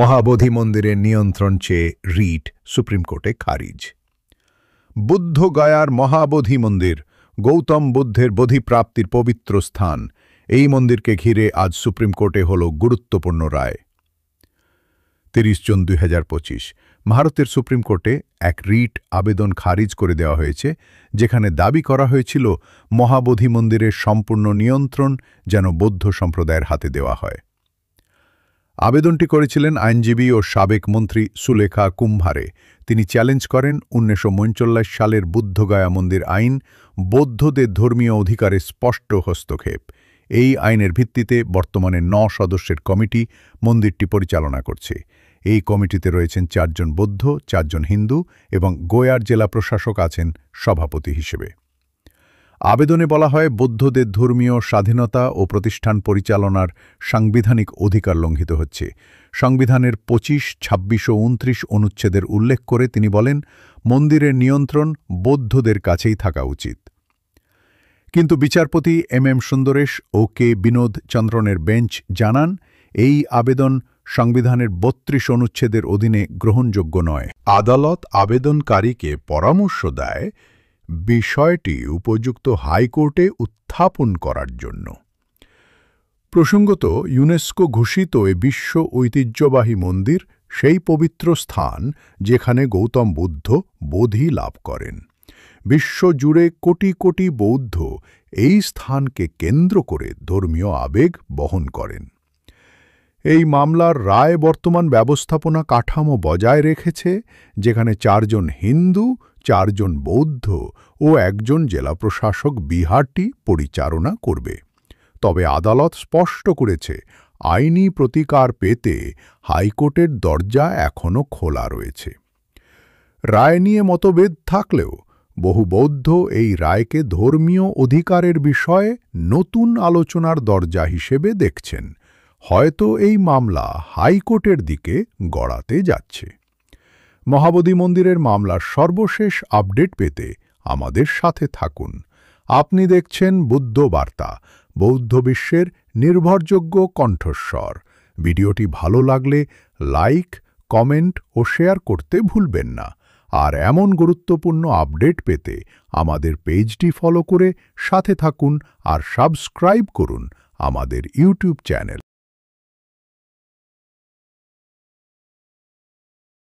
মহাবোধি মন্দিরের নিয়ন্ত্রণ চেয়ে রিট সুপ্রিম কোর্টে খারিজ। বুদ্ধগয়ার মহাবোধি মন্দির গৌতম বুদ্ধের বোধিপ্রাপ্তির পবিত্র স্থান। এই মন্দিরকে ঘিরে আজ সুপ্রিম কোর্টে হল গুরুত্বপূর্ণ রায়। ৩০ জুন ২০২৫ ভারতের সুপ্রিম কোর্টে এক রিট আবেদন খারিজ করে দেওয়া হয়েছে, যেখানে দাবি করা হয়েছিল মহাবোধি মন্দিরের সম্পূর্ণ নিয়ন্ত্রণ যেন বৌদ্ধ সম্প্রদায়ের হাতে দেওয়া হয়। আবেদনটি করেছিলেন আইনজীবী ও সাবেক মন্ত্রী সুলেখা কুম্ভারে। তিনি চ্যালেঞ্জ করেন ১৯৪৯ সালের বুদ্ধগয়া মন্দির আইন বৌদ্ধদের ধর্মীয় অধিকারে স্পষ্ট হস্তক্ষেপ। এই আইনের ভিত্তিতে বর্তমানে ৯ সদস্যের কমিটি মন্দিরটি পরিচালনা করছে। এই কমিটিতে রয়েছেন ৪ জন বৌদ্ধ, ৪ জন হিন্দু এবং গোয়ার জেলা প্রশাসক আছেন সভাপতি হিসেবে। আবেদনে বলা হয়, বৌদ্ধদের ধর্মীয় স্বাধীনতা ও প্রতিষ্ঠান পরিচালনার সাংবিধানিক অধিকার লঙ্ঘিত হচ্ছে। সংবিধানের ২৫, ২৬ ও ২৯ অনুচ্ছেদের উল্লেখ করে তিনি বলেন, মন্দিরের নিয়ন্ত্রণ বৌদ্ধদের কাছেই থাকা উচিত। কিন্তু বিচারপতি এম সুন্দরেশ ও কে বিনোদ চন্দ্রনের বেঞ্চ জানান, এই আবেদন সংবিধানের ৩২ অনুচ্ছেদের অধীনে গ্রহণযোগ্য নয়। আদালত আবেদনকারীকে পরামর্শ দেয় বিষয়টি উপযুক্ত হাইকোর্টে উত্থাপন করার জন্য। প্রসঙ্গত, ইউনেস্কো ঘোষিত এ বিশ্ব ঐতিহ্যবাহী মন্দির সেই পবিত্র স্থান যেখানে গৌতম বুদ্ধ বোধি লাভ করেন। বিশ্বজুড়ে কোটি কোটি বৌদ্ধ এই স্থানকে কেন্দ্র করে ধর্মীয় আবেগ বহন করেন। এই মামলার রায় বর্তমান ব্যবস্থাপনা কাঠামো বজায় রেখেছে, যেখানে ৪ জন হিন্দু, ৪ জন বৌদ্ধ ও ১ জন জেলা প্রশাসক বিহারটি পরিচালনা করবে। তবে আদালত স্পষ্ট করেছে, আইনি প্রতিকার পেতে হাইকোর্টের দরজা এখনও খোলা রয়েছে। রায় নিয়ে মতভেদ থাকলেও বহু বৌদ্ধ এই রায়কে ধর্মীয় অধিকারের বিষয়ে নতুন আলোচনার দরজা হিসেবে দেখছেন। হয়তো এই মামলা হাইকোর্টের দিকে গড়াতে যাচ্ছে। মহাবোধি মন্দিরের মামলার সর্বশেষ আপডেট পেতে আমাদের সাথে থাকুন। আপনি দেখছেন বুদ্ধ বার্তা, বৌদ্ধ বিশ্বের নির্ভরযোগ্য কণ্ঠস্বর। ভিডিওটি ভালো লাগলে লাইক, কমেন্ট ও শেয়ার করতে ভুলবেন না। আর এমন গুরুত্বপূর্ণ আপডেট পেতে আমাদের পেজটি ফলো করে সাথে থাকুন আর সাবস্ক্রাইব করুন আমাদের ইউটিউব চ্যানেল।